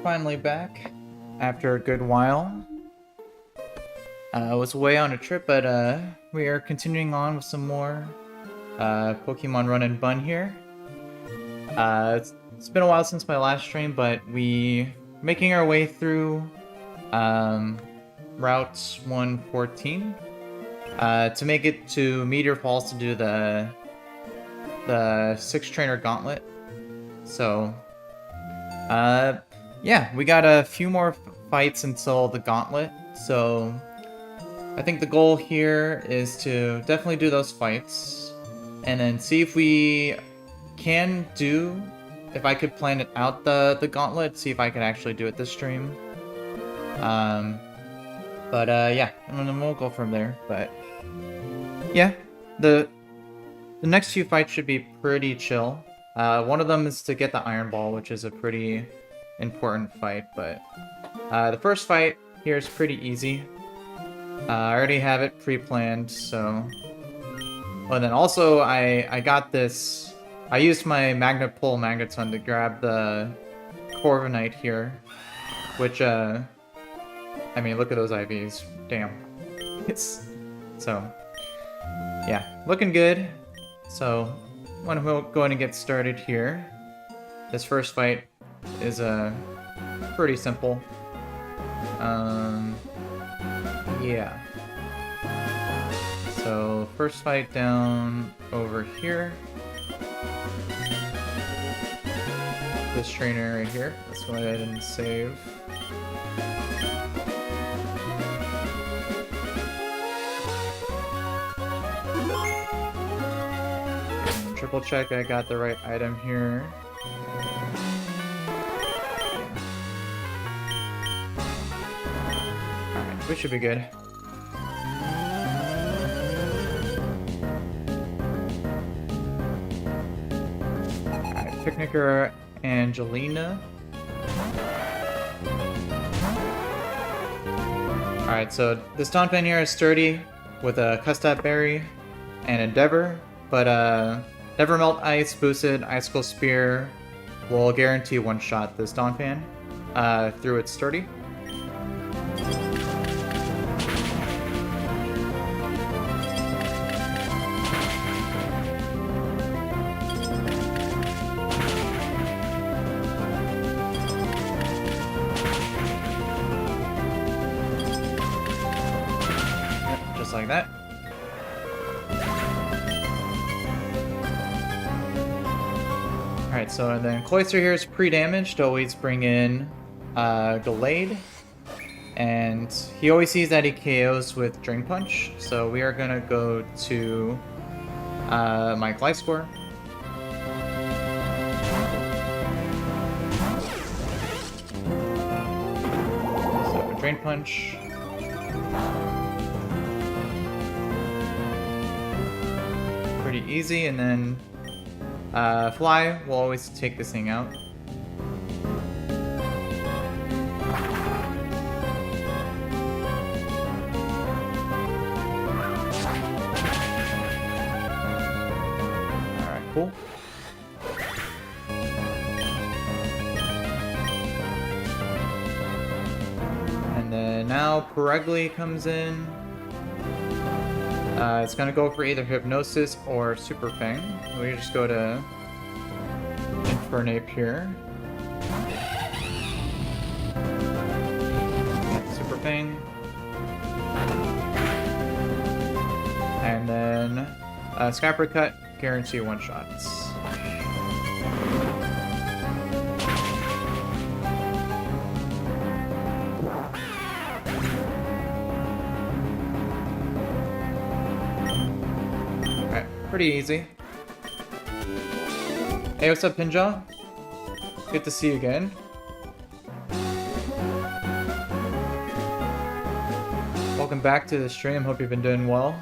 finally back after a good while. I was away on a trip, but we are continuing on with some more Pokemon Run&Bun here. It's been a while since my last stream, but we making our way through Route 114 to make it to Meteor Falls to do the 6-trainer gauntlet. So yeah, we got a few more fights until the gauntlet, so I think the goal here is to definitely do those fights, and then see if we can do, if I could plan it out the gauntlet, see if I could actually do it this stream. Yeah, and then we'll go from there, but yeah, the next few fights should be pretty chill. One of them is to get the Iron Ball, which is a pretty important fight, but the first fight here is pretty easy. I already have it pre-planned, so... Oh, and then also, I got this... I used my Magnet Pull Magneton to grab the Corviknight here, which, I mean, look at those IVs. Damn. So, yeah, looking good. So, I'm going to get started here. This first fight is pretty simple. Yeah. So, first fight down over here. This trainer right here. Let's go ahead and save. And triple check I got the right item here. We should be good. Alright, Picnicker Angelina. Alright, so this Donphan here is sturdy with a Custap Berry and Endeavor, but Never Melt Ice boosted Icicle Spear will guarantee one-shot this Donphan through its sturdy. Like that. Alright, so then Cloyster here is pre-damaged. Always bring in Gallade. And he always sees that he KOs with Drain Punch. So we are gonna go to my Gliscor. So Drain Punch. Pretty easy, and then Fly will always take this thing out. Alright, cool. And then now Perugly comes in. It's gonna go for either Hypnosis or Super Fang. We just go to Infernape here. Super Fang. And then Scrapper Cut, guarantee one-shots. Pretty easy. Hey, what's up, Pinjaw? Good to see you again. Welcome back to the stream. Hope you've been doing well.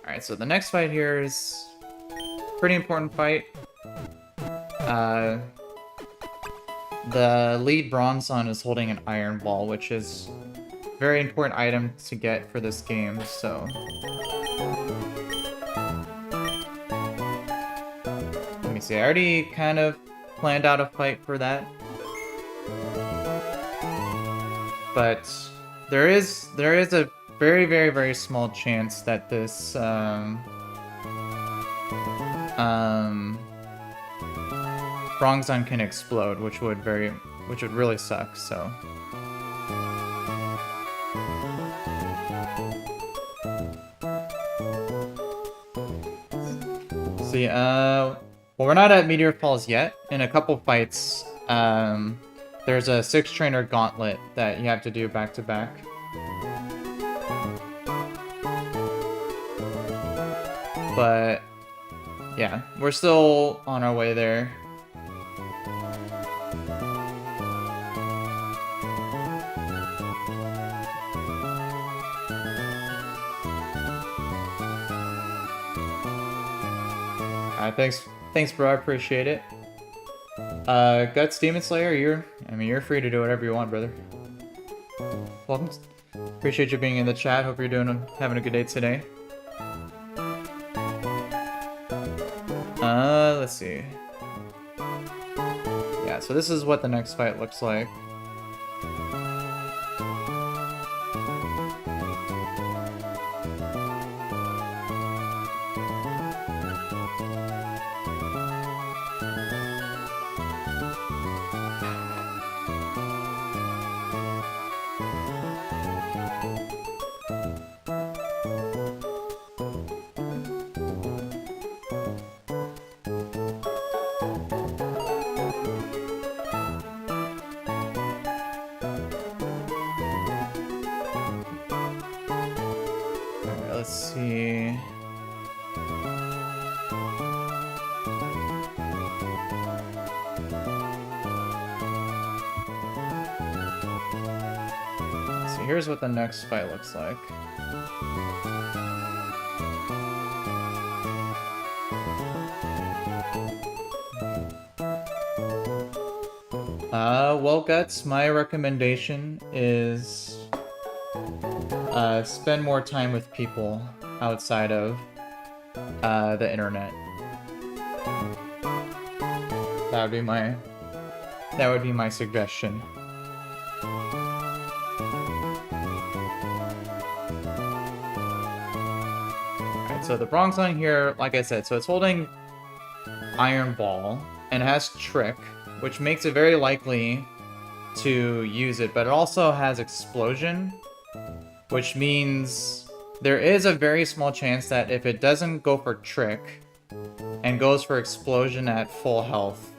Alright, so the next fight here is a pretty important fight. the lead Bronzon is holding an iron ball, which is a very important item to get for this game, so... Let me see, I already kind of planned out a fight for that. But there is a very, very, very small chance that this Bronzon can explode, which would really suck, so. See, well, we're not at Meteor Falls yet. In a couple fights, there's a 6-trainer gauntlet that you have to do back to back. But yeah, we're still on our way there. Thanks, bro. I appreciate it. Guts Demon Slayer, you're free to do whatever you want, brother. Welcome. Appreciate you being in the chat. Hope you're having a good day today. Let's see. Yeah, so this is what the next fight looks like. Here's what the next fight looks like. Well, Guts, my recommendation is spend more time with people outside of the internet. That would be my suggestion. So the Bronzon here, like I said, so it's holding Iron Ball and it has Trick, which makes it very likely to use it, but it also has Explosion, which means there is a very small chance that if it doesn't go for Trick and goes for Explosion at full health,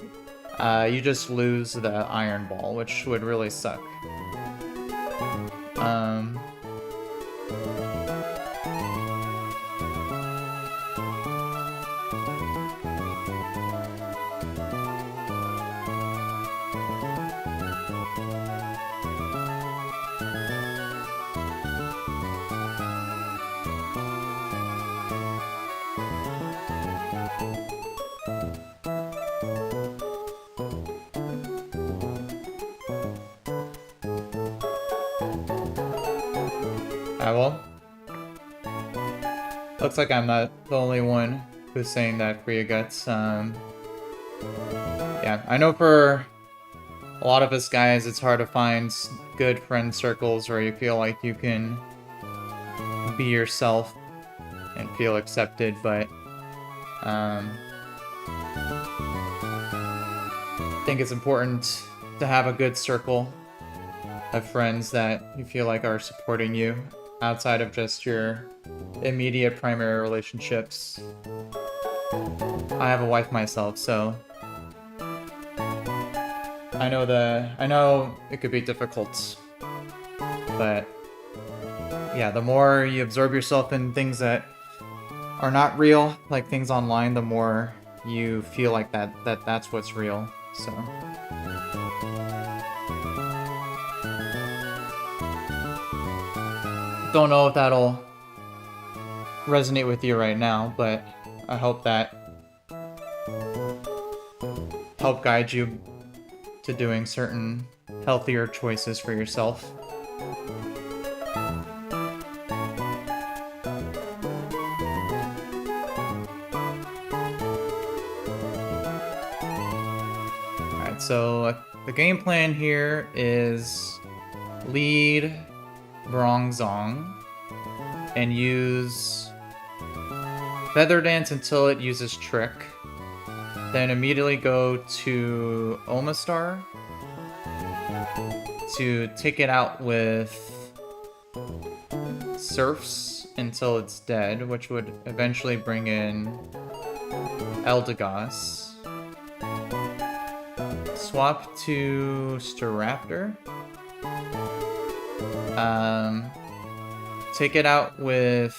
you just lose the Iron Ball, which would really suck. Well, looks like I'm not the only one who's saying that for you Guts. Yeah, I know for a lot of us guys, it's hard to find good friend circles where you feel like you can be yourself and feel accepted, but I think it's important to have a good circle of friends that you feel like are supporting you outside of just your immediate primary relationships. I have a wife myself, so I know it could be difficult, but yeah, the more you absorb yourself in things that are not real, like things online, the more you feel like that's what's real. So don't know if that'll resonate with you right now, but I hope that help guide you to doing certain healthier choices for yourself. Alright, so the game plan here is lead Bronzong and use Feather Dance until it uses Trick. Then immediately go to Omastar to take it out with Surfs until it's dead, which would eventually bring in Eldegoss. Swap to Staraptor. Take it out with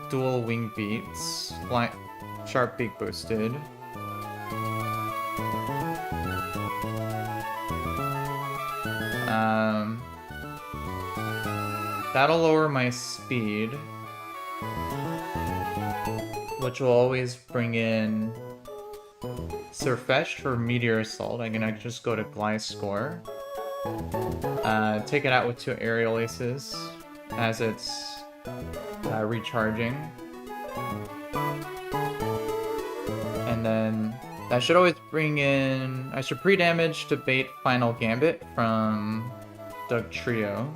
Dual Wing Beats, Sharp Beak boosted. That'll lower my speed, which will always bring in Surfetch for Meteor Assault. I can just go to Gliscor. Take it out with 2 Aerial Aces as it's recharging. And then that should always bring in... I should pre-damage to bait Final Gambit from Dugtrio.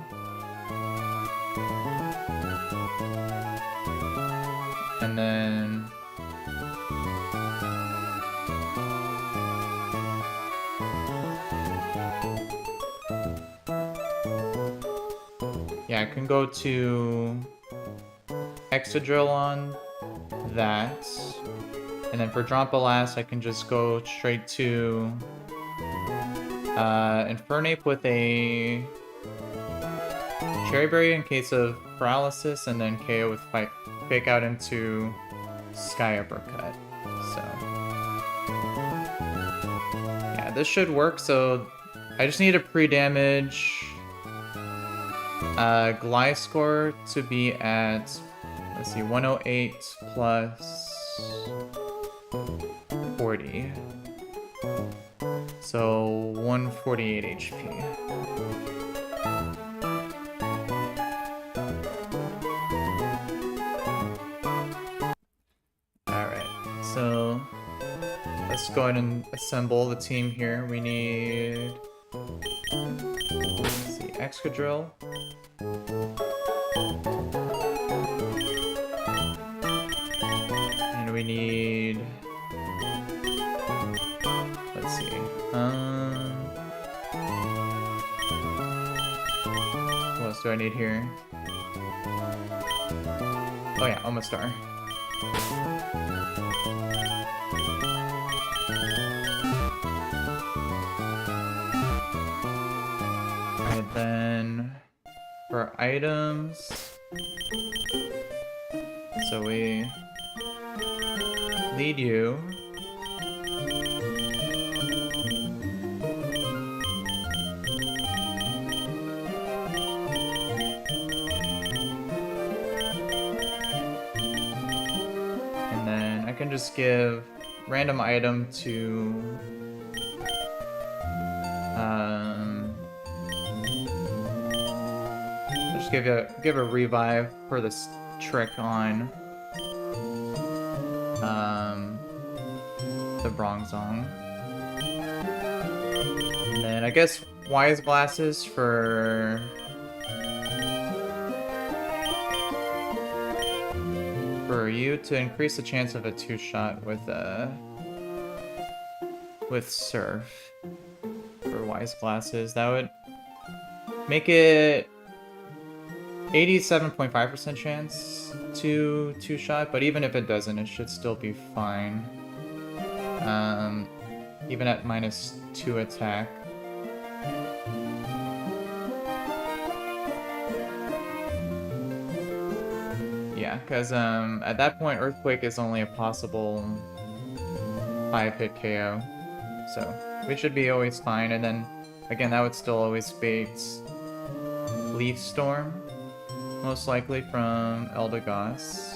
And then... yeah, I can go to Excadrill on that. And then for Drompolas, I can just go straight to Infernape with a Cherry Berry in case of paralysis, and then KO with Fake Out into Sky Uppercut. So yeah, this should work. So I just need to pre-damage Gliscor to be at, let's see, 108 plus 40. So 148 HP. Alright, so let's go ahead and assemble the team here. We need, let's see, Excadrill. And we need, let's see, what else do I need here? Oh yeah, Omastar. And then for items, so we lead you. And then I can just give random item to just give a revive for this trick on the Bronzong. And then I guess Wise Glasses for you to increase the chance of a 2-shot with Surf for Wise Glasses. That would make it 87.5% chance to 2-shot, but even if it doesn't, it should still be fine. Even at -2 attack. Yeah, because at that point, Earthquake is only a possible 5-hit KO. So we should be always fine, and then, again, that would still always bait Leaf Storm, most likely from Eldegoss.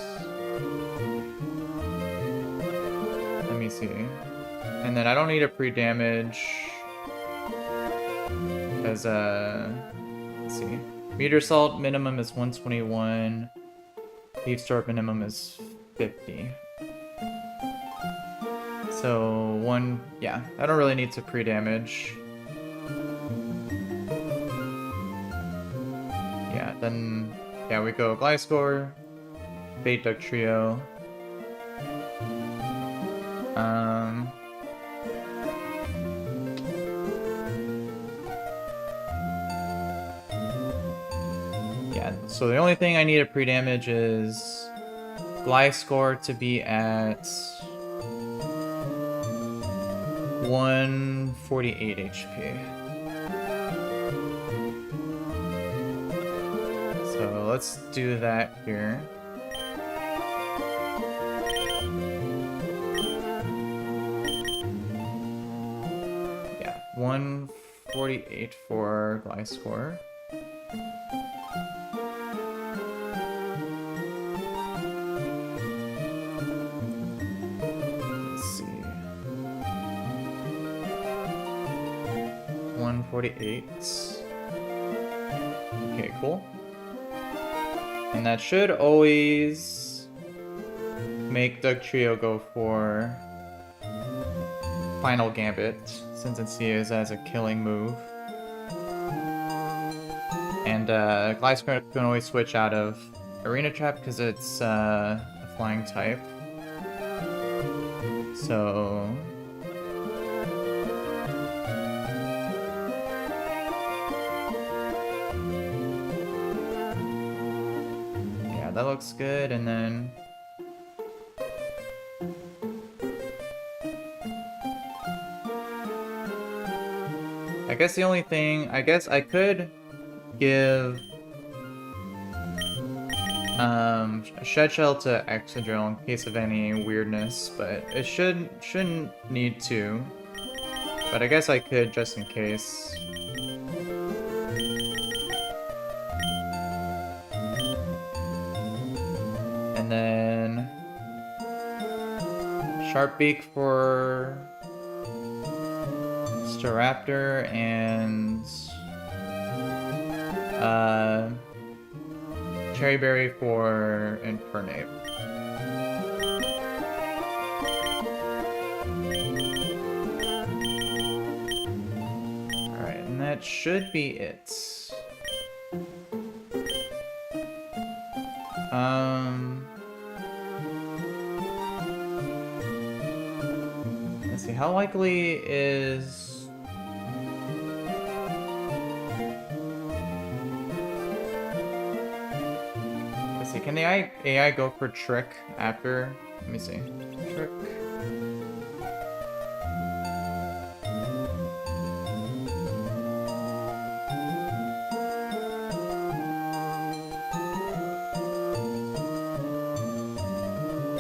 Let me see. And then I don't need a pre-damage Because, let's see. Meteor Salt minimum is 121. Beef Stork minimum is 50. So, yeah, I don't really need to pre-damage. Yeah, then, yeah, we go Gliscor, Bait Duck Trio. Yeah, so the only thing I need to pre-damage is Gliscor to be at 148 HP. So let's do that here. Yeah, 148 for Gliscor. Let's see. 148. Okay, cool. And that should always make Duck Trio go for Final Gambit, since it sees as a killing move. And Gliscor can always switch out of Arena Trap because it's a flying type. So... yeah, that looks good, and then... I guess the only thing... I guess I could give... a Shed Shell to Excadrill in case of any weirdness, but it shouldn't need to. But I guess I could just in case. And then Sharpbeak for Staraptor and Cherry Berry for Infernape. Alright, and that should be it. Let's see, how likely is... Can the AI go for Trick after? Let me see. Trick.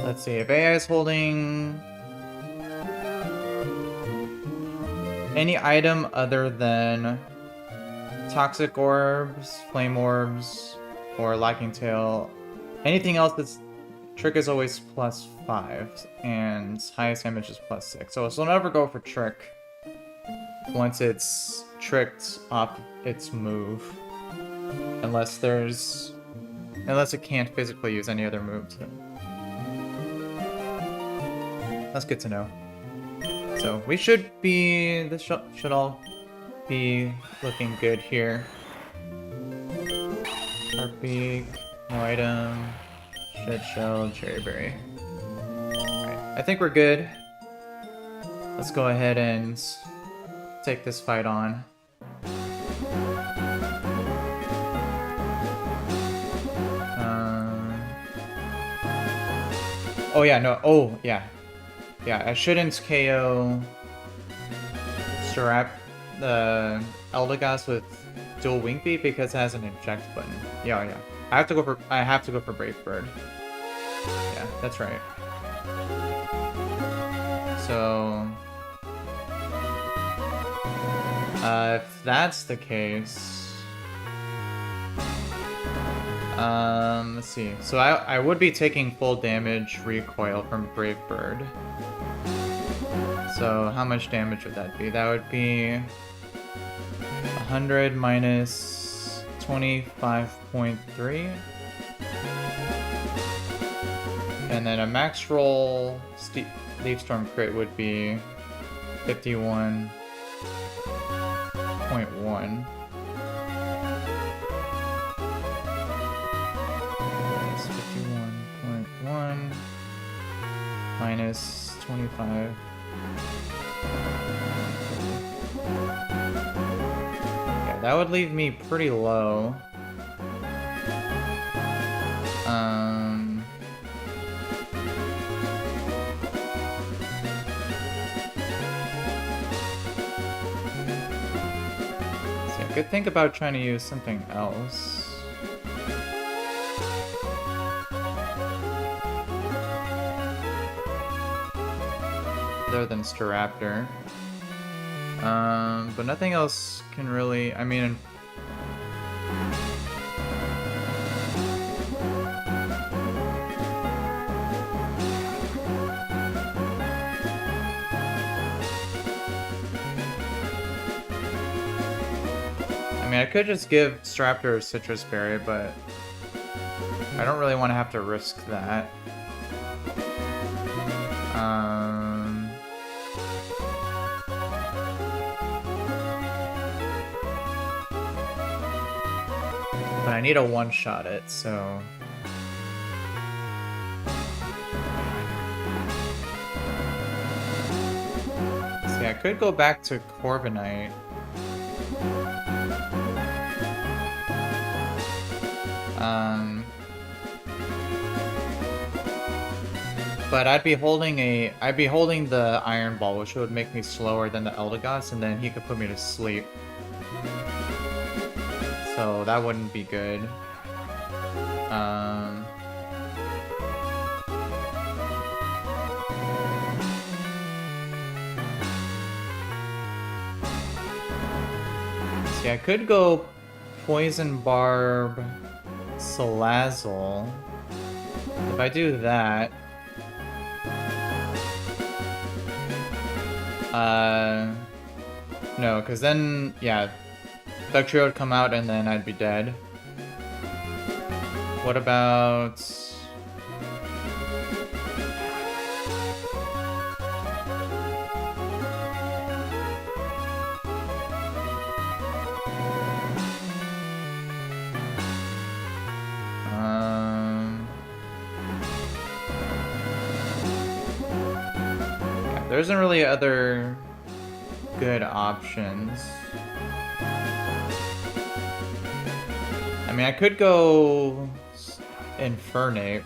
Let's see, if AI is holding any item other than Toxic Orbs, Flame Orbs, or Lacking Tail, anything else that's Trick is always +5, and highest damage is +6. So it'll never go for Trick once it's tricked off its move. Unless it can't physically use any other move. That's good to know. So we should be... this should all be looking good here. Sharpbeak, no item, Shed Shell, Cherry Berry. Alright, I think we're good. Let's go ahead and take this fight on. Oh yeah, no, oh yeah. Yeah, I shouldn't KO the Eldegoss with dual Wing Beat because it has an eject button. Yeah. I have to go for Brave Bird. Yeah, that's right. So if that's the case, let's see. So I would be taking full damage recoil from Brave Bird. So how much damage would that be? That would be 100 minus 25.3. And then a max roll Leaf Storm crit would be 51.1. That's 51.1 minus 25. Yeah, that would leave me pretty low. I could think about trying to use something else. Other than Staraptor. But nothing else can really, I mean... I could just give Staraptor a Citrus Berry, but I don't really want to have to risk that. But I need a one-shot it, so... See, I could go back to Corviknight. But I'd be holding the Iron Ball, which would make me slower than the Eldegoss, and then he could put me to sleep. So that wouldn't be good. See, I could go Poison Barb, Salazzle. If I do that... no, because then, yeah, Dugtrio would come out and then I'd be dead. What about... yeah, there isn't really other good options. I mean, I could go Infernape.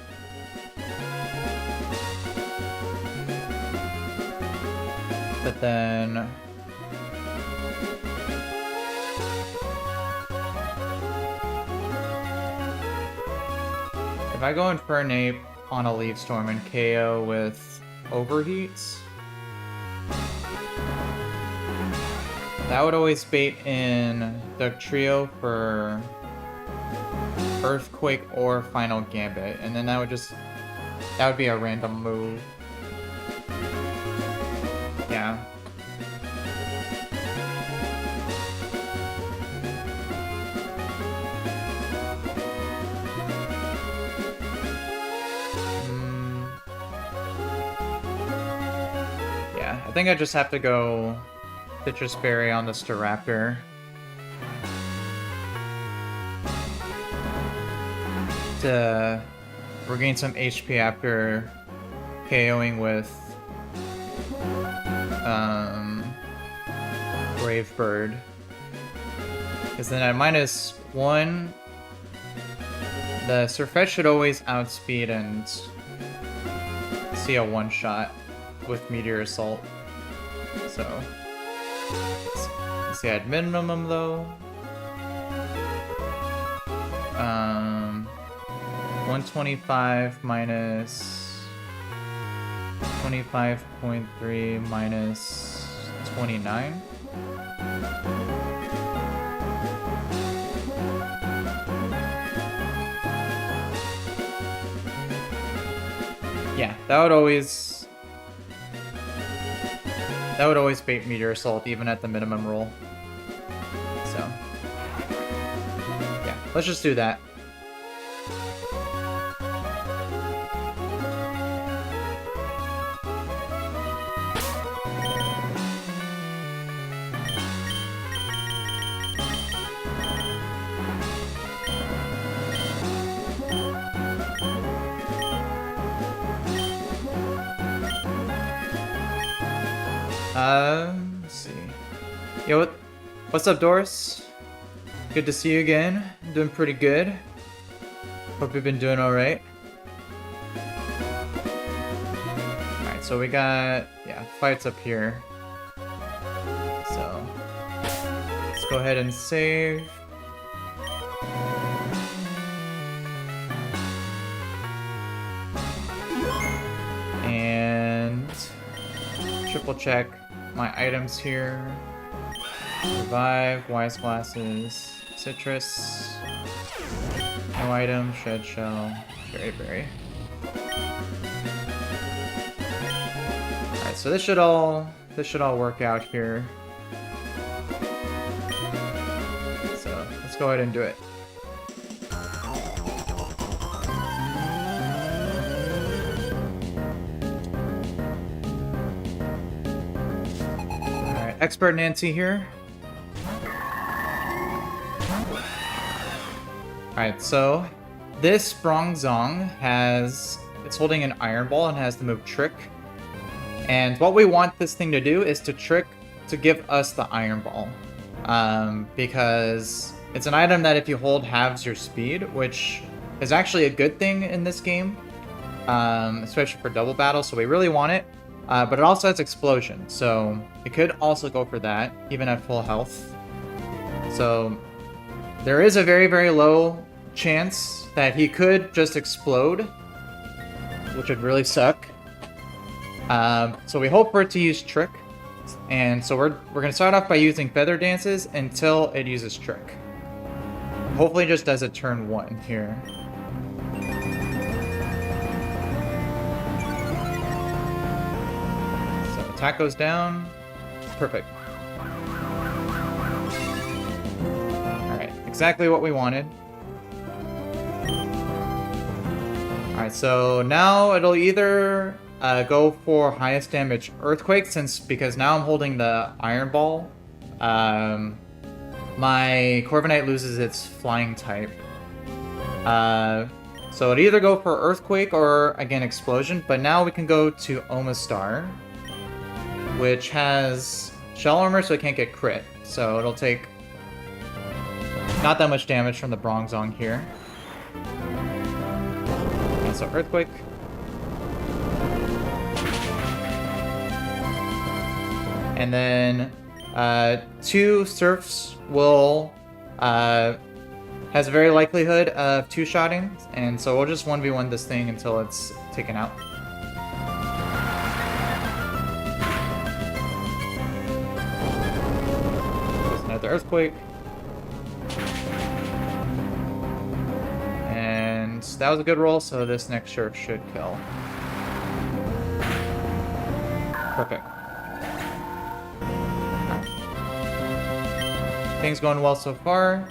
But then... if I go Infernape on a Leaf Storm and KO with Overheats, that would always bait in Dugtrio for Earthquake or Final Gambit, and then that would be a random move. Yeah. Yeah, I think I just have to go Citrus Berry on the Staraptor. To regain some HP after KOing with Brave Bird. Because then at -1, the Surfetch should always outspeed and see a one-shot with Meteor Assault. So, let's see, at minimum though. 125 minus 25.3 minus 29. Yeah, that would always bait Meteor Assault even at the minimum roll. So let's just do that. Let's see. Yo, what's up, Doris? Good to see you again. I'm doing pretty good. Hope you've been doing alright. Alright, so we got, yeah, fights up here. So, let's go ahead and save. And triple check my items here. Revive, wise glasses, citrus, no item, shed shell, cherry berry. Alright, so this should all work out here. So let's go ahead and do it. Alright, Expert Nancy here. Alright, so this Bronzong it's holding an iron ball and has the move Trick. And what we want this thing to do is to give us the iron ball. Because it's an item that if you hold halves your speed, which is actually a good thing in this game. Especially for double battle, so we really want it. But it also has explosion, so it could also go for that, even at full health. So there is a very, very low chance that he could just explode, which would really suck. So we hope for it to use Trick, and so we're gonna start off by using Feather Dances until it uses Trick. Hopefully, it just does it turn 1 here. So attack goes down. Perfect. Exactly what we wanted. Alright, so now it'll either go for highest damage Earthquake, because now I'm holding the Iron Ball. My Corviknight loses its flying type. So it'd either go for Earthquake or, again, Explosion, but now we can go to Omastar, which has Shell Armor, so it can't get crit. So it'll take not that much damage from the Bronzong here. And so Earthquake. And then 2 Surfs will has a very likelihood of 2-shotting, and so we'll just 1v1 this thing until it's taken out. There's another Earthquake. And that was a good roll, so this next Surf should kill. Perfect. Things going well so far.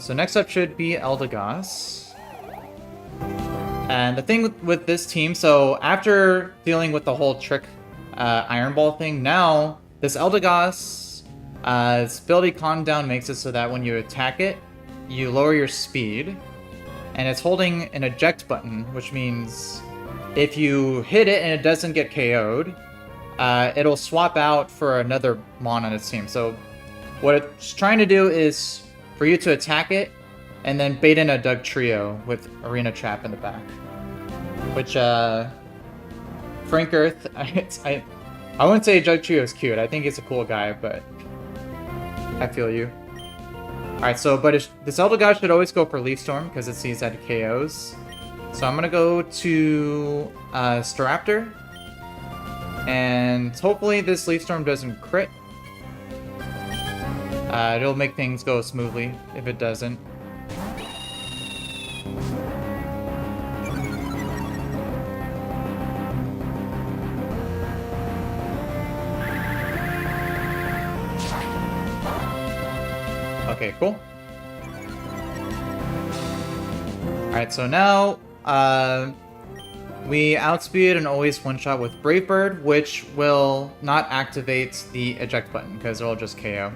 So next up should be Eldegoss. And the thing with this team, so after dealing with the whole Trick Iron Ball thing, now this Eldegoss its ability Calm Down makes it so that when you attack it, you lower your speed, and it's holding an eject button, which means if you hit it and it doesn't get KO'd, it'll swap out for another Mon on its team. So what it's trying to do is for you to attack it and then bait in a Doug Trio with Arena Trap in the back. Which, Frank Earth, I wouldn't say Doug Trio is cute. I think he's a cool guy, but I feel you. Alright, so, this Eldegoss should always go for Leaf Storm because it sees that it KOs. So I'm gonna go to Staraptor. And hopefully this Leaf Storm doesn't crit. It'll make things go smoothly if it doesn't. Okay, cool. Alright, so now we outspeed and always one-shot with Brave Bird, which will not activate the eject button because it'll just KO.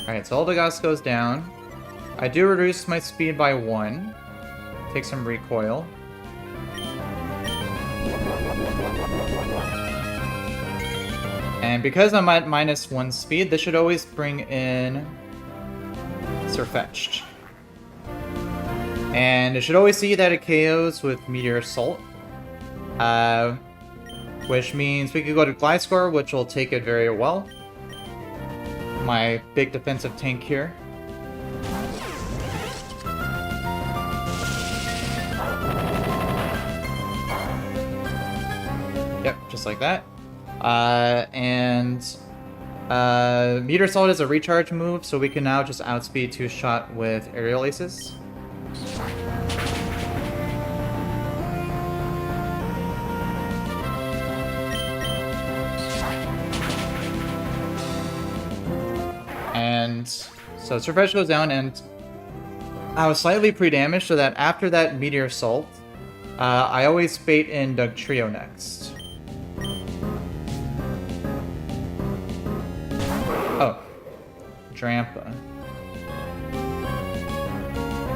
Alright, so Eldegoss goes down. I do reduce my speed by 1. Take some recoil. And because I'm at -1 speed, this should always bring in Sirfetch'd. And it should always see that it KOs with Meteor Assault. Which means we could go to Gliscor, which will take it very well. My big defensive tank here. Yep, just like that. Meteor Assault is a recharge move, so we can now just outspeed 2-shot with Aerial Aces. And so Sirfetch'd goes down, and I was slightly pre-damaged, so that after that Meteor Assault, I always bait in Dugtrio next. Oh, Drampa.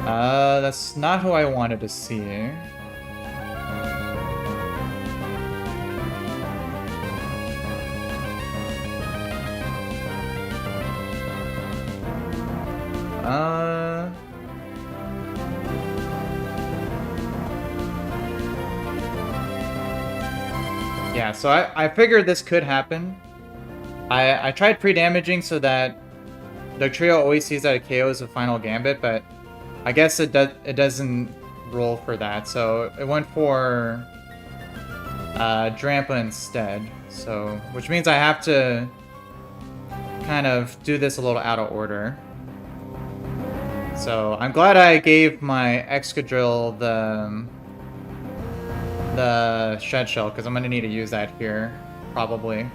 That's not who I wanted to see. Yeah, so I figured this could happen. I tried pre-damaging so that Dugtrio always sees that it KOs a final gambit, but I guess it doesn't roll for that, so it went for Drampa instead. So, which means I have to kind of do this a little out of order. So I'm glad I gave my Excadrill the Shed Shell, because I'm gonna need to use that here, probably.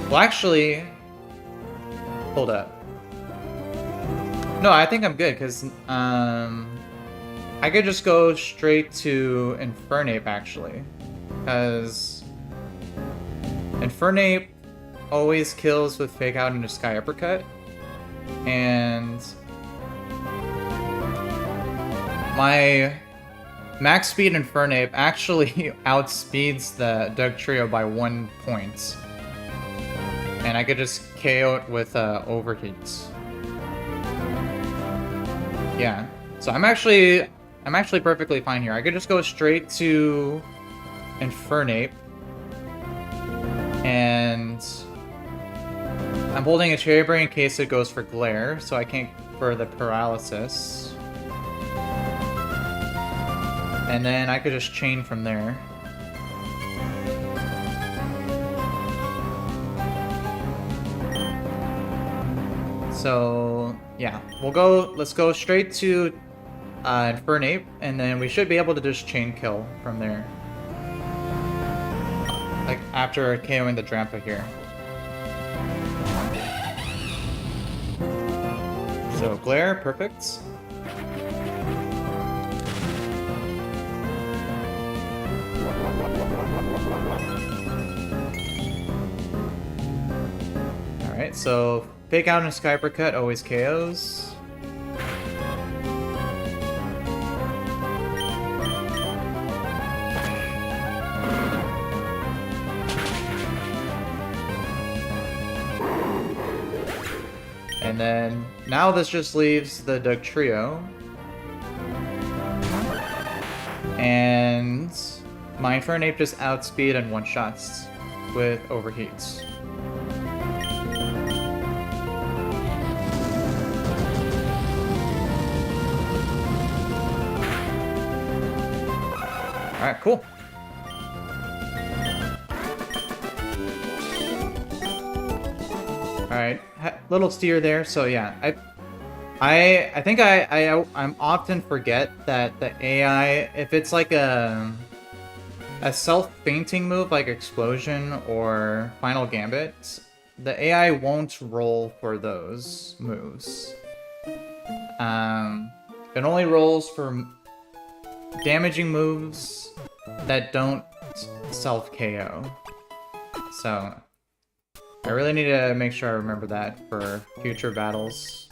Well, actually, hold up. No, I think I'm good, because I could just go straight to Infernape, actually, because Infernape always kills with Fake Out into Sky Uppercut, and my max speed Infernape actually outspeeds the Dugtrio by 1 point. And I could just KO it with Overheats. Yeah. So I'm actually perfectly fine here. I could just go straight to Infernape. And I'm holding a Cherry Berry in case it goes for Glare, so I can't for the Paralysis. And then I could just chain from there. So yeah, let's go straight to Infernape, and then we should be able to just chain kill from there. Like after KOing the Drampa here. So Glare, perfect. Alright, so Fake Out and Sky Uppercut always KOs. And then now this just leaves the Dugtrio. And my Infernape just outspeed and one-shots with Overheats. Alright, cool. Alright, little steer there, so yeah. I think I'm often forget that the AI, if it's like a a self-fainting move like Explosion or Final Gambit, the AI won't roll for those moves. It only rolls for damaging moves that don't self-KO. So I really need to make sure I remember that for future battles.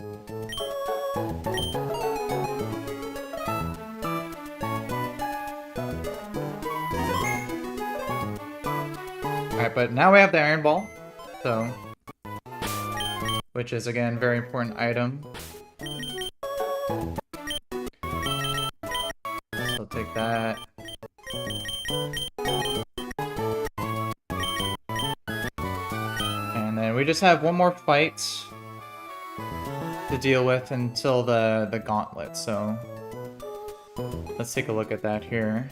Alright, but now we have the Iron Ball, so... which is, again, very important item. So take that. And then we just have one more fight to deal with until the gauntlet, so... let's take a look at that here.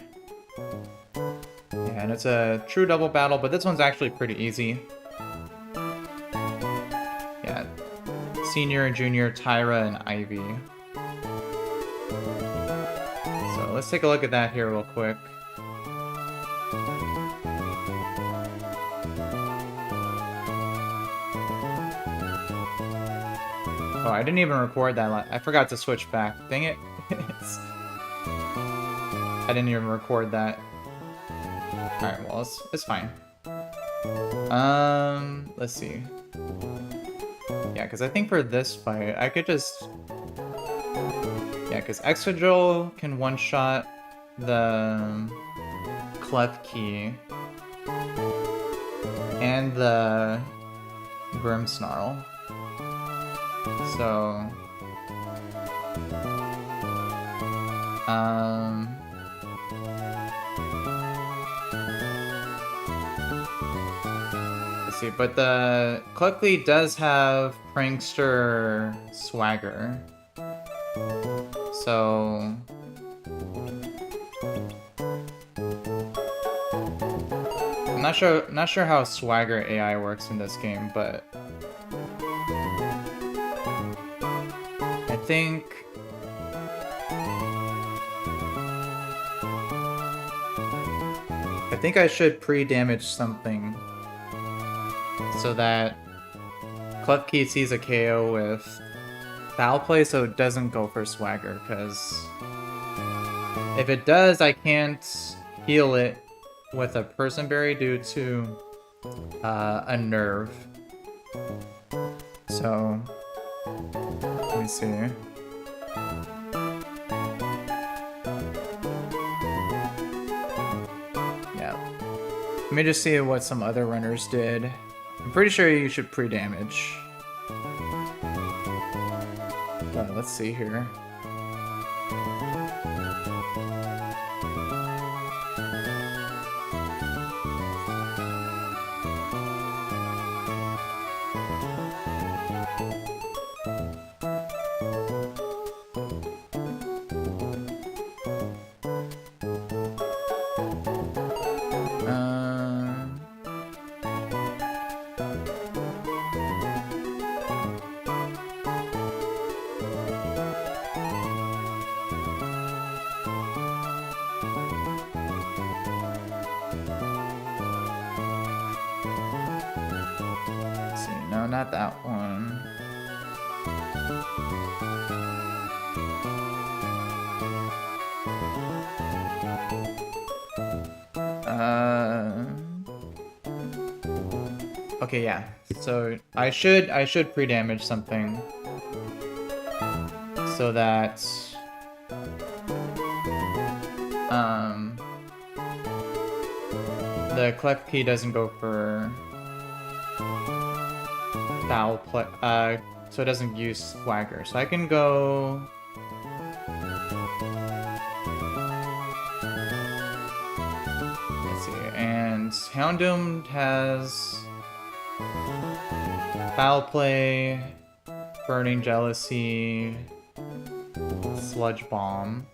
Yeah, and it's a true double battle, but this one's actually pretty easy. Yeah, Senior and Junior, Tyra and Ivy. So let's take a look at that here real quick. Oh, I didn't even record that. I forgot to switch back. Dang it. I didn't even record that. Alright, well, it's fine. Let's see. Yeah, because I think for this fight, I could just... yeah, because Excadrill can one-shot the Clef Key and the Grimmsnarl. So... let's see, but the Cluckley does have Prankster Swagger. So... I'm not sure how Swagger AI works in this game, but... I think I should pre-damage something so that Klefki sees a KO with Foul Play so it doesn't go for Swagger, because if it does, I can't heal it with a Person Berry due to a nerve. So, let me see. Let me just see what some other runners did. I'm pretty sure you should pre-damage. But let's see here. No, not that one. Okay, yeah. So I should pre-damage something so that the Clef Key doesn't go for Foul Play, so it doesn't use Swagger. So I can go... let's see, and Houndoom has Foul Play, Burning Jealousy, Sludge Bomb.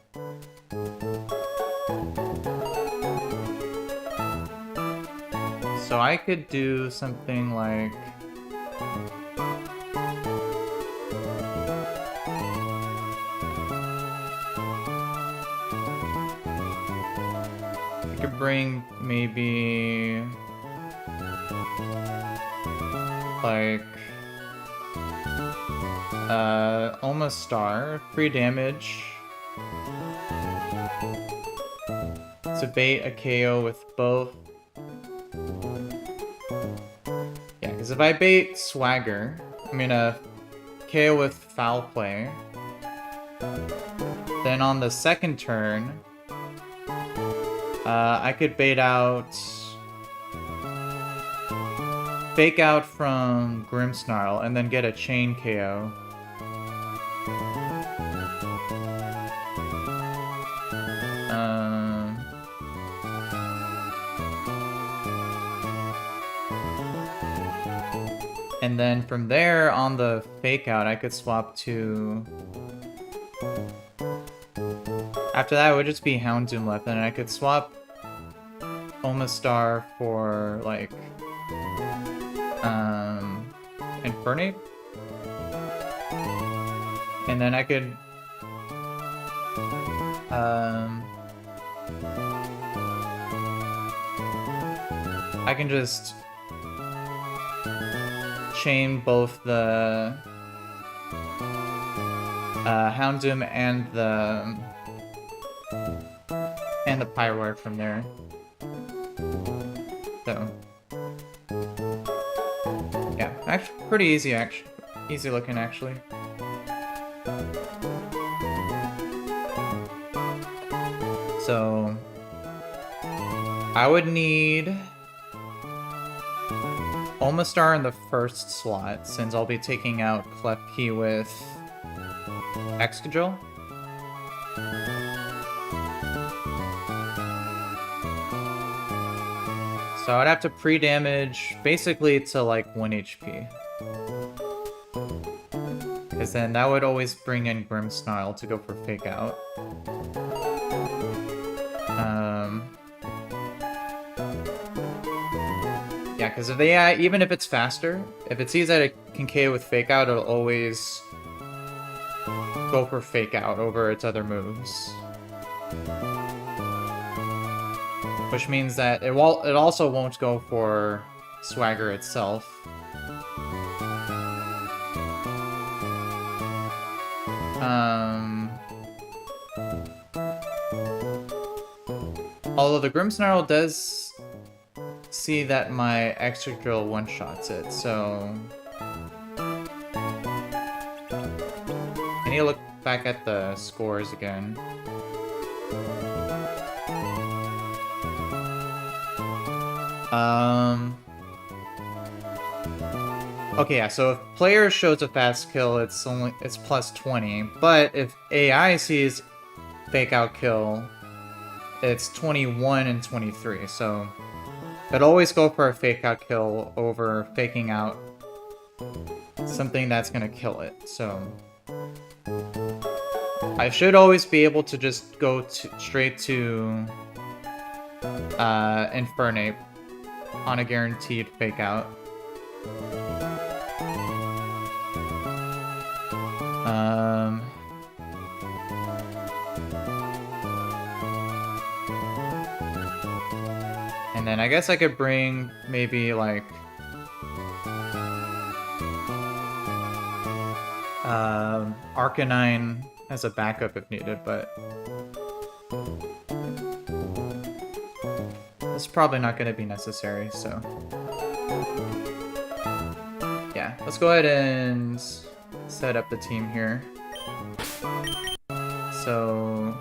So I could do something like... could bring maybe like almost star, free damage to bait a KO with both. Yeah, because if I bait swagger, I mean a KO with foul play, then on the second turn I could bait out fake out from Grimmsnarl and then get a chain KO. And then from there, on the fake out, I could swap to... After that, it would just be Houndoom left, and I could swap Omastar for, like... Infernape? And then I could... I can just... chain both the Houndoom and the Pyroar from there. So yeah, actually pretty easy. Easy looking actually. So I would need Omastar in the first slot, since I'll be taking out Klefki with Excadrill. So I'd have to pre-damage basically to like 1 HP. Because then that would always bring in Grimmsnarl to go for Fake Out. Yeah, because if they even if it's faster, if it sees that it can KO with Fake Out, it'll always go for Fake Out over its other moves. Which means that it also won't go for Swagger itself. Although the Grimmsnarl does see that my Excadrill one-shots it, so... I need to look back at the scores again. Okay, yeah, so if player shows a fast kill, it's plus 20, but if AI sees Fake Out kill, it's 21 and 23, so I'd always go for a Fake Out kill over faking out something that's gonna kill it, so I should always be able to just go straight to Infernape on a guaranteed Fake Out. And then I guess I could bring maybe like Arcanine as a backup if needed, but it's probably not going to be necessary, so yeah, let's go ahead and set up the team here. So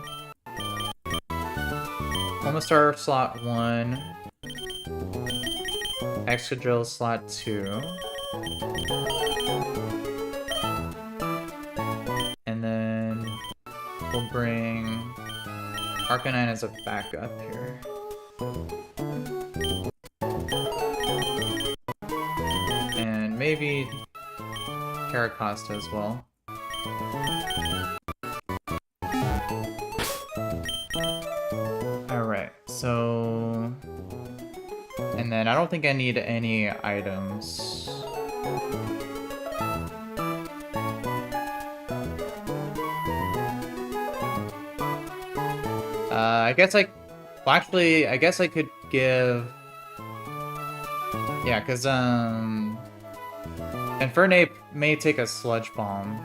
Omastar slot 1, Excadrill slot 2, and then we'll bring Arcanine as a backup here. And maybe Caracosta as well. Alright, so... And then I don't think I need any items. I guess I Well, actually, I guess I could give... Yeah, because, Infernape may take a Sludge Bomb.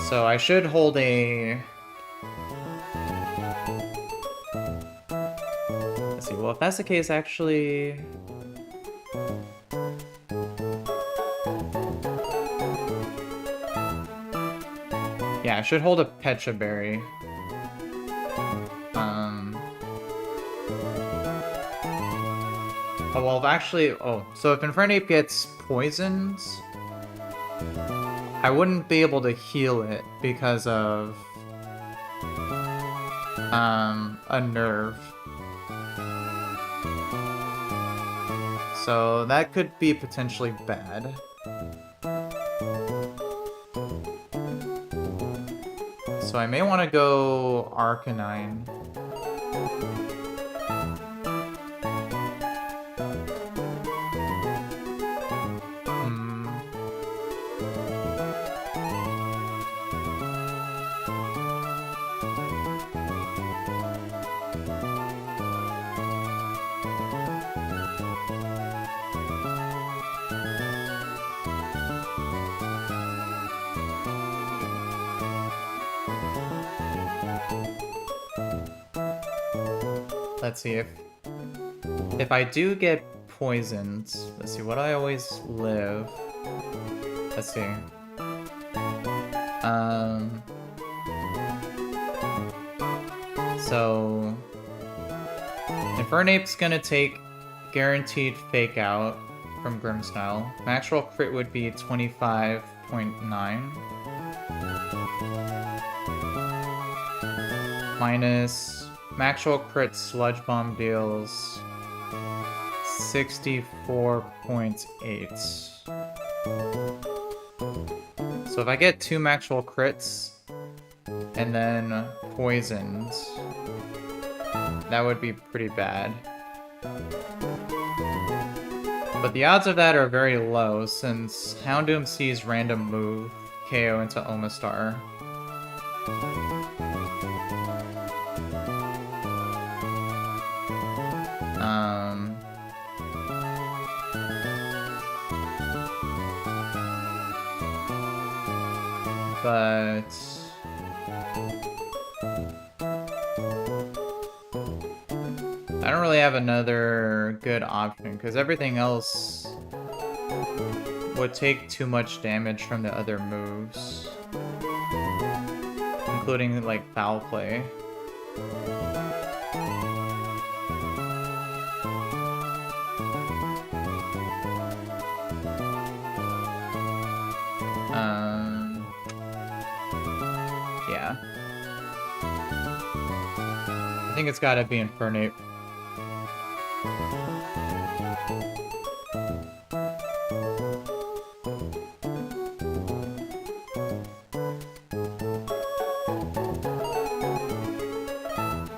So I should hold a... Let's see, well, if that's the case, actually... Yeah, I should hold a Pecha Berry. Oh, well, actually... Oh, so if Infernape gets poisoned... I wouldn't be able to heal it because of... a nerve. So that could be potentially bad. So I may want to go Arcanine. Let's see if I do get poisoned. Let's see, what do I always live? Let's see. So Infernape's gonna take guaranteed Fake Out from Grimmsnarl. My actual crit would be 25.9. Minus my actual crit Sludge Bomb deals 64.8. So if I get 2 actual crits and then poisoned, that would be pretty bad. But the odds of that are very low since Houndoom sees random move KO into Omastar. But I don't really have another good option because everything else would take too much damage from the other moves, including like Foul Play. Yeah. I think it's gotta be Infernape.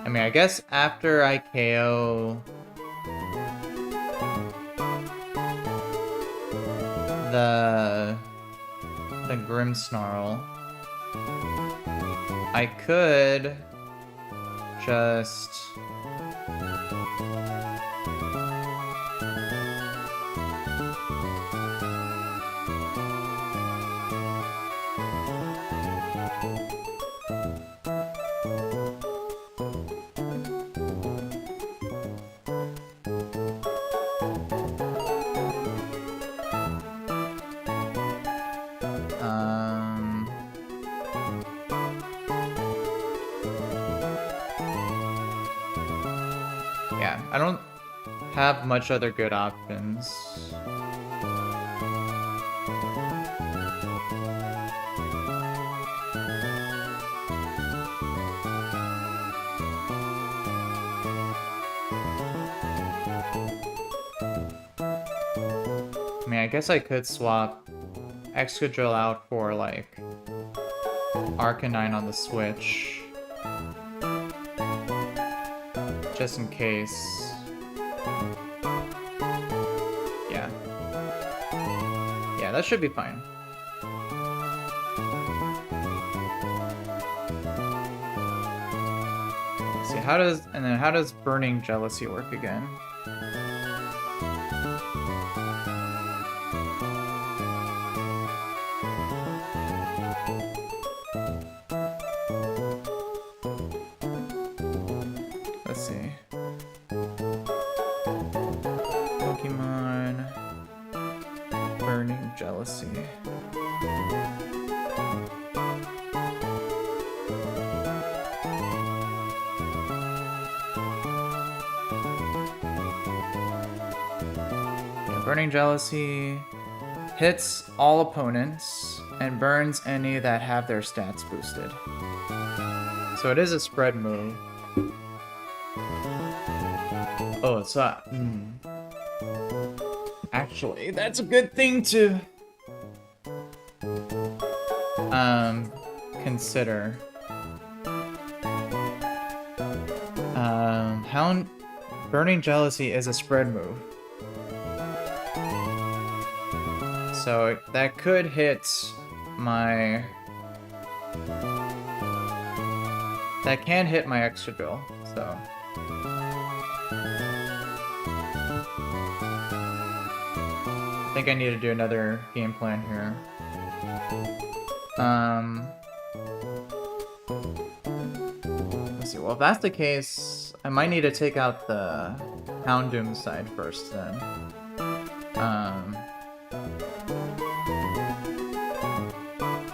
I mean, I guess after I KO the Grimmsnarl, I could just yeah, I don't have much other good options. I mean, I guess I could swap Excadrill out for, like, Arcanine on the Switch. Just in case. Yeah. Yeah, that should be fine. how does burning jealousy work again? Let's see. Pokemon burning jealousy. Burning Jealousy hits all opponents and burns any that have their stats boosted. So it is a spread move. Oh, it's actually, that's a good thing to consider. Burning Jealousy is a spread move. So that could hit my... That can hit my extra drill, so... I think I need to do another game plan here. Let's see, well if that's the case, I might need to take out the Houndoom side first then.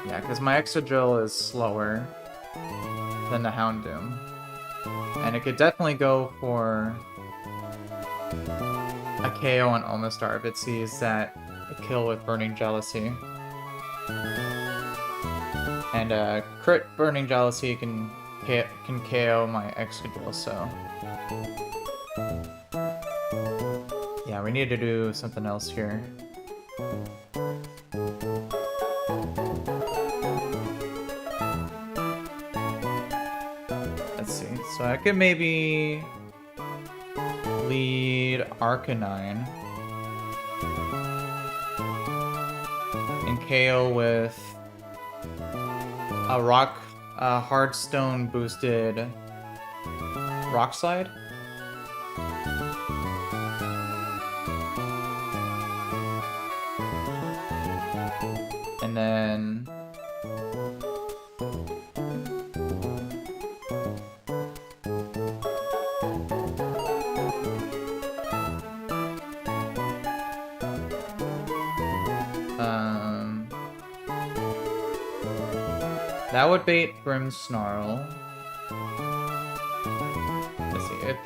Yeah, because my extra drill is slower than the Houndoom. And it could definitely go for a KO on Omastar if it sees that kill with Burning Jealousy. And crit Burning Jealousy can KO my Excadrill, so... Yeah, we need to do something else here. Let's see, so I could maybe lead Arcanine and KO with a Hardstone boosted Rock Slide. And then that would bait Grimmsnarl. Let's see, if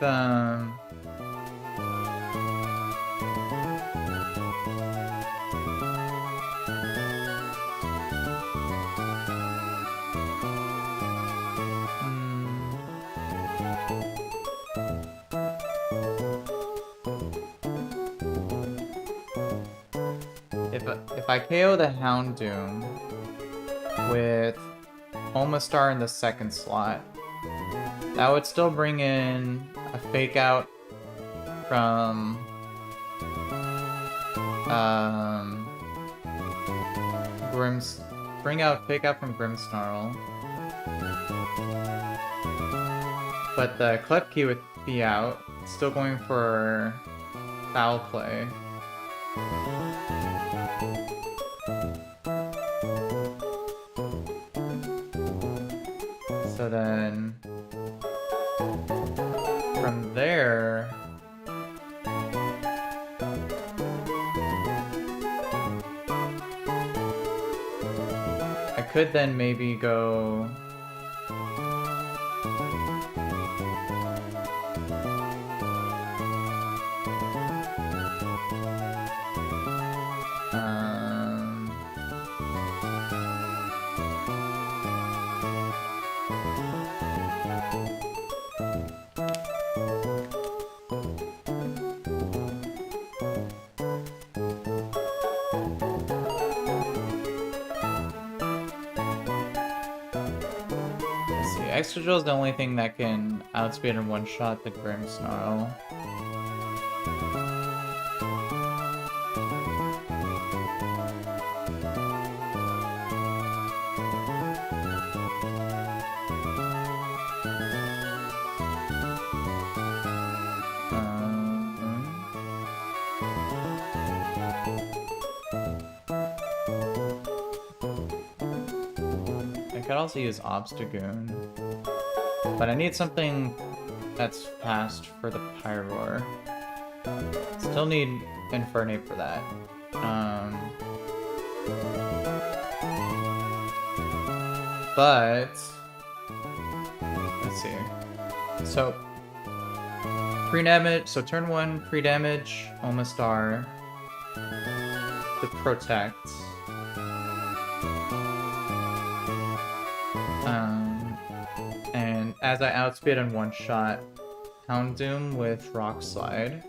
if I KO the Houndoom with Omastar in the second slot, that would still bring in a Fake Out from Fake Out from Grimmsnarl. But the Klefki would be out, still going for Foul Play. So then, from there, I could then maybe go Excadrill is the only thing that can outspeed and one-shot the Grimmsnarl. could also use Obstagoon. But I need something that's fast for the Pyroar. Still need Infernape for that. But let's see. So pre-damage. So turn 1, pre-damage, Omastar to protect. And as I outspeed in one shot, Houndoom with Rock Slide.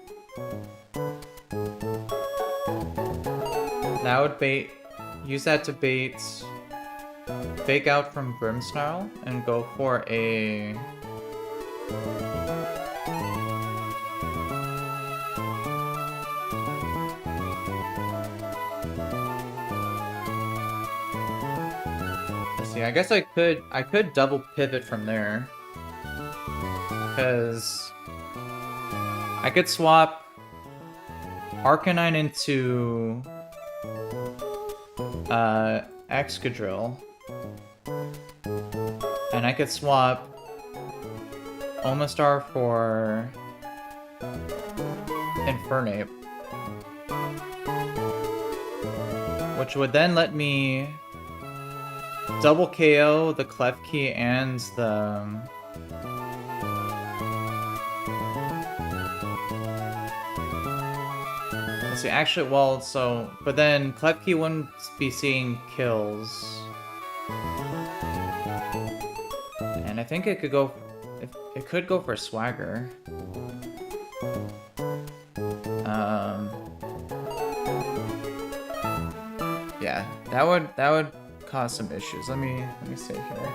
That would use that to bait Fake Out from Grimmsnarl and go for a let's see, I guess I could double pivot from there. Because I could swap Arcanine into Excadrill, and I could swap Omastar for Infernape, which would then let me double KO the Klefki and the see, actually, well, so, but then Klefki wouldn't be seeing kills. And I think it could go, it could go for Swagger. Yeah, that would cause some issues. Let me see here.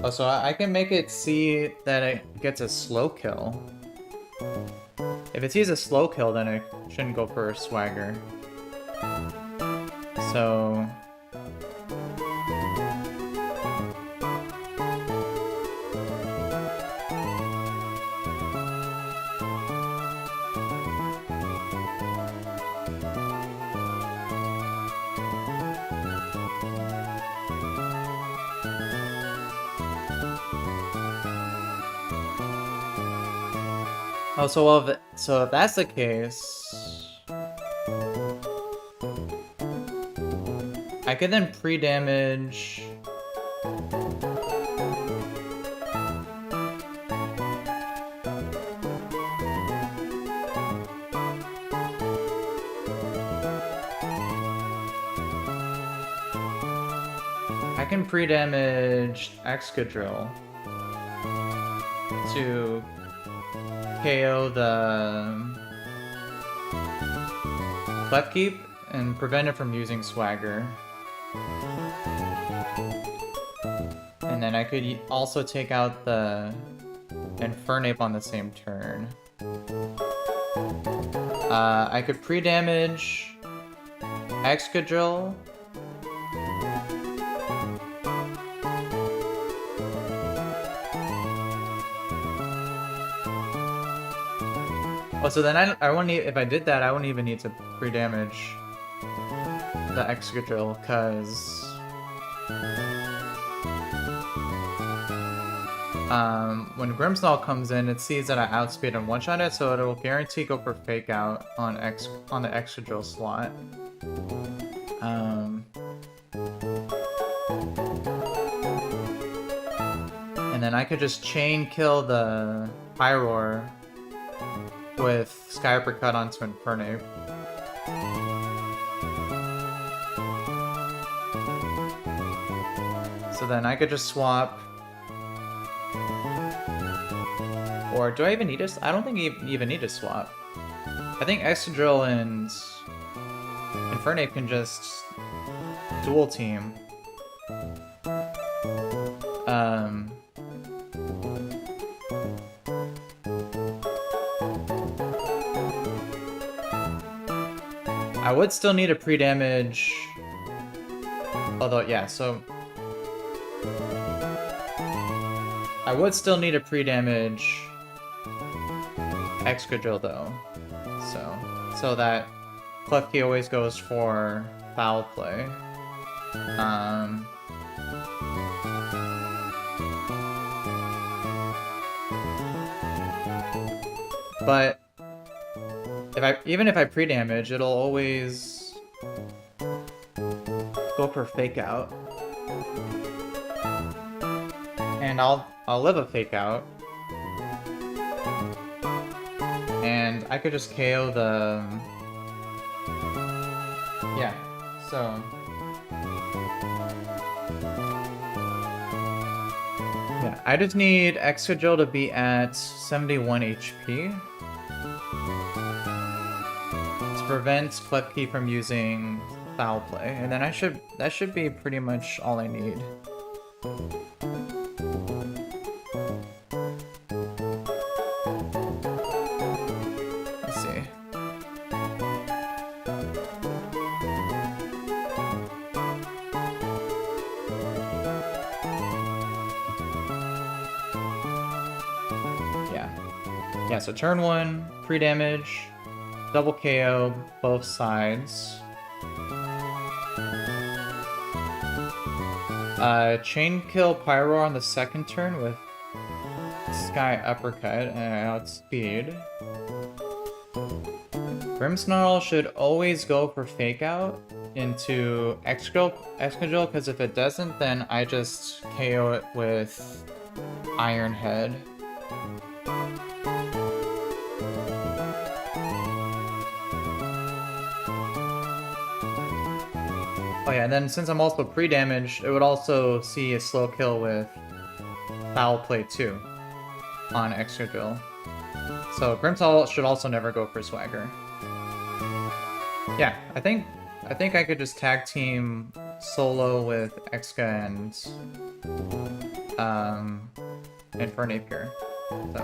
Oh, so I can make it see that it gets a slow kill. If it sees a slow kill, then it shouldn't go for a Swagger. So oh, so if that's the case, I could then pre-damage. I can pre-damage Excadrill to KO the Klefki and prevent it from using Swagger. And then I could also take out the Infernape on the same turn. I could pre-damage Excadrill. Oh, so then I wouldn't if I did that, I wouldn't even need to pre-damage the Excadrill, because when Grimmsnarl comes in, it sees that I outspeed and one-shot it, so it'll guarantee go for Fake Out on the Excadrill slot. And then I could just chain kill the Pyroar with Sky Uppercut onto Infernape. So then I could just swap. Or do I even need to? I don't think you even need to swap. I think Excadrill and Infernape can just dual team. I would still need a pre-damage. Although, yeah, so... I would still need a pre-damage Excadrill though. So that Klefki always goes for foul play. But even if I pre-damage, it'll always go for fake out. And I'll live a fake out. And I could just KO the... Yeah, so... Yeah, I just need Excadrill to be at 71 HP. To prevent Klefki from using foul play. And then that should be pretty much all I need. Yeah, so turn 1, pre-damage, double KO both sides. Chain kill Pyro on the second turn with Sky Uppercut and outspeed. Grimmsnarl should always go for Fake Out into Excadrill, because if it doesn't, then I just KO it with Iron Head. Oh yeah, and then since I'm also pre-damaged, it would also see a slow kill with Foul Play too on Excadrill. So Grimmsnarl should also never go for Swagger. Yeah, I think I could just tag team solo with Exca and for Napier. So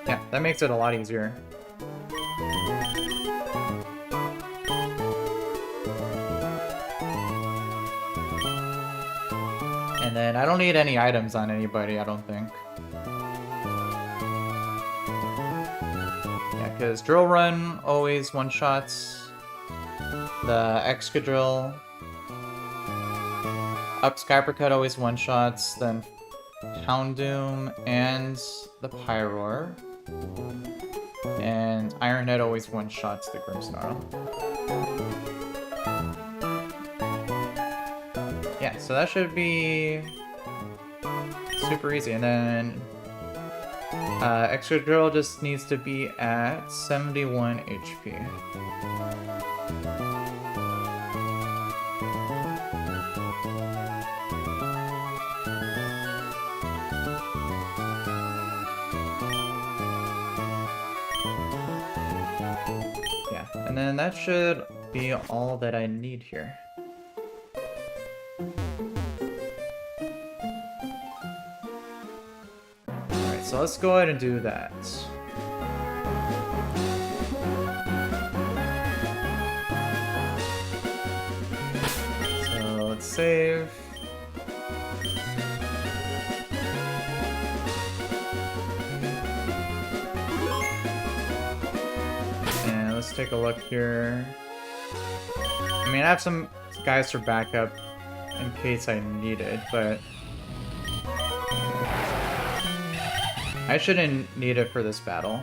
yeah, that makes it a lot easier. And then I don't need any items on anybody, I don't think. Yeah, because Drill Run always one-shots the Excadrill. Up Skypercut always one-shots, then Houndoom and the Pyroar. And Ironhead always one-shots the Grimmsnarl. Yeah, so that should be super easy. And then Excadrill just needs to be at 71 HP. Yeah, and then that should be all that I need here. So let's go ahead and do that. So let's save. And let's take a look here. I mean, I have some guys for backup in case I need it, but I shouldn't need it for this battle.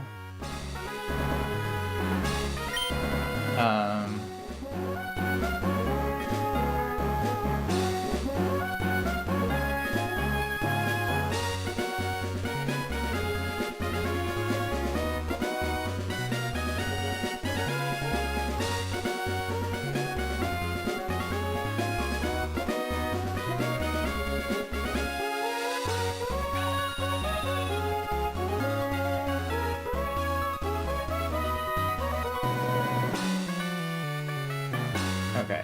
Okay.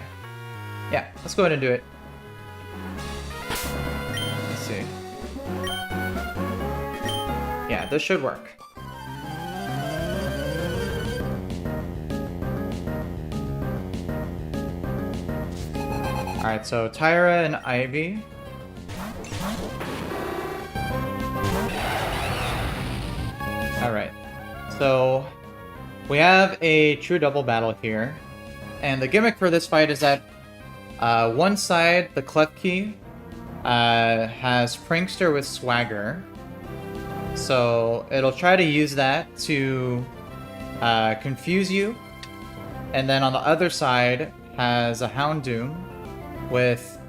Yeah, let's go ahead and do it. Let's see. Yeah, this should work. Alright, so Tyra and Ivy. Alright, so we have a true double battle here. And the gimmick for this fight is that one side, the Clef Key, has Prankster with Swagger. So it'll try to use that to confuse you. And then on the other side has a Houndoom with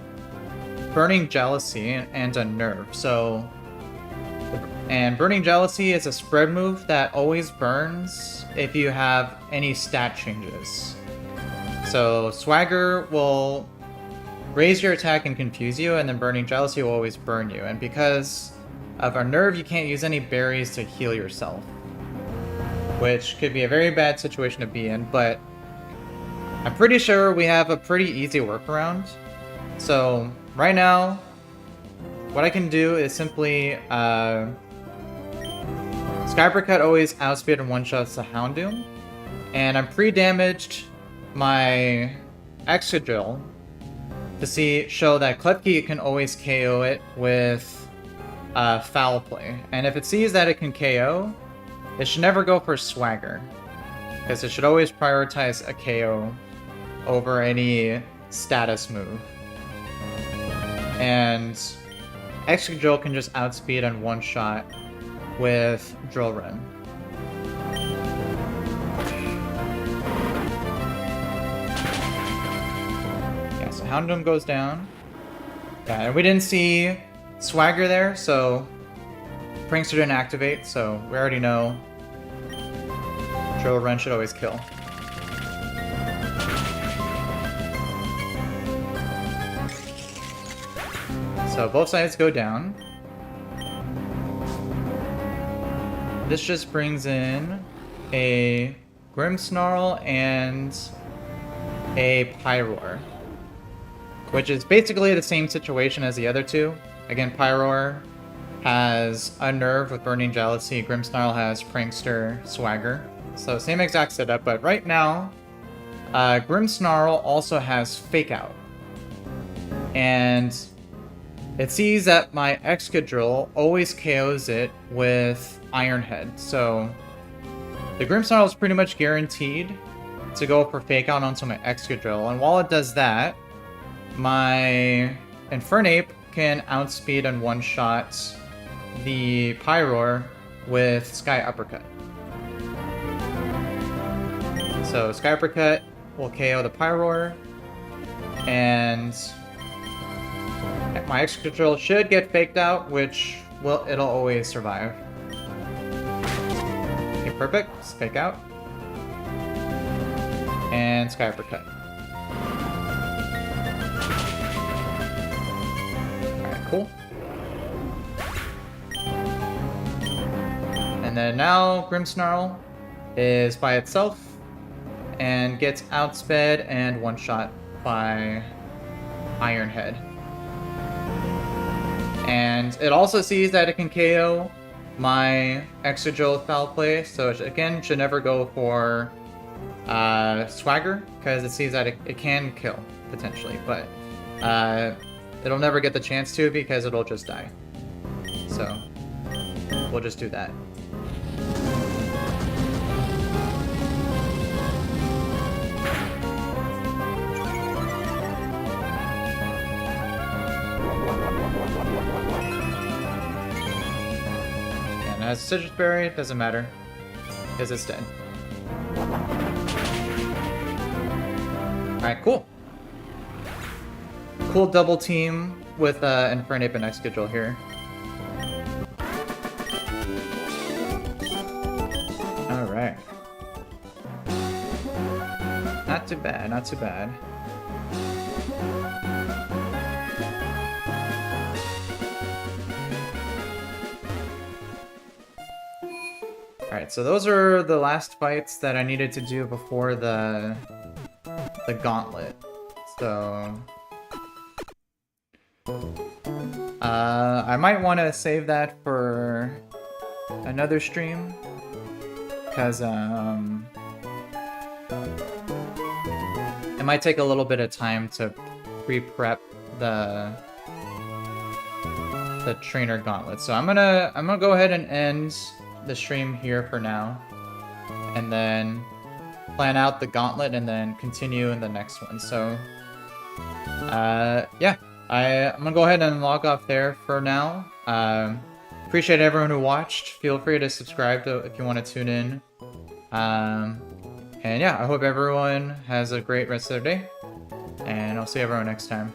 Burning Jealousy and a Nerve. So, and Burning Jealousy is a spread move that always burns if you have any stat changes. So Swagger will raise your attack and confuse you, and then Burning Jealousy will always burn you. And because of our Nerve, you can't use any berries to heal yourself, which could be a very bad situation to be in, but I'm pretty sure we have a pretty easy workaround. So right now, what I can do is simply Skypercut always outspeed and one-shots the Houndoom, and I'm pre-damaged my Excadrill to show that Klefki can always KO it with Foul Play. And if it sees that it can KO, it should never go for Swagger, because it should always prioritize a KO over any status move. And Excadrill can just outspeed and one-shot with Drill Run. Yeah, so Houndoom goes down. Yeah, and we didn't see Swagger there, so Prankster didn't activate, so we already know Drill Run should always kill. So both sides go down. This just brings in a Grimmsnarl and a Pyroar, which is basically the same situation as the other two. Again, Pyroar has Unnerve with Burning Jealousy, Grimmsnarl has Prankster, Swagger. So same exact setup, but right now, Grimmsnarl also has Fake Out. And it sees that my Excadrill always KOs it with Iron Head. So the Grimmsnarl is pretty much guaranteed to go for Fake Out onto my Excadrill. And while it does that, my Infernape can outspeed and one-shot the Pyroar with Sky Uppercut. So Sky Uppercut will KO the Pyroar, and my Excadrill should get faked out, which it'll always survive. Okay, perfect. Just fake out. And Sky Uppercut. Alright, cool. And then now Grimmsnarl is by itself and gets outsped and one-shot by Iron Head. And it also sees that it can KO my Excadrill with Foul Play, so it, again, should never go for Swagger, because it sees that it can kill, potentially, but it'll never get the chance to because it'll just die. So we'll just do that. As Citrus Berry, it doesn't matter, because it's dead. Alright, cool. Cool double team with Infernape and Excadrill here. Alright. Not too bad, not too bad. Alright, so those are the last fights that I needed to do before the gauntlet. So I might want to save that for another stream, because it might take a little bit of time to pre-prep the trainer gauntlet. So I'm gonna go ahead and end the stream here for now, and then plan out the gauntlet and then continue in the next one. So yeah, I'm gonna go ahead and log off there for now. Appreciate everyone who watched. Feel free to subscribe if you want to tune in. And yeah, I hope everyone has a great rest of their day, and I'll see everyone next time.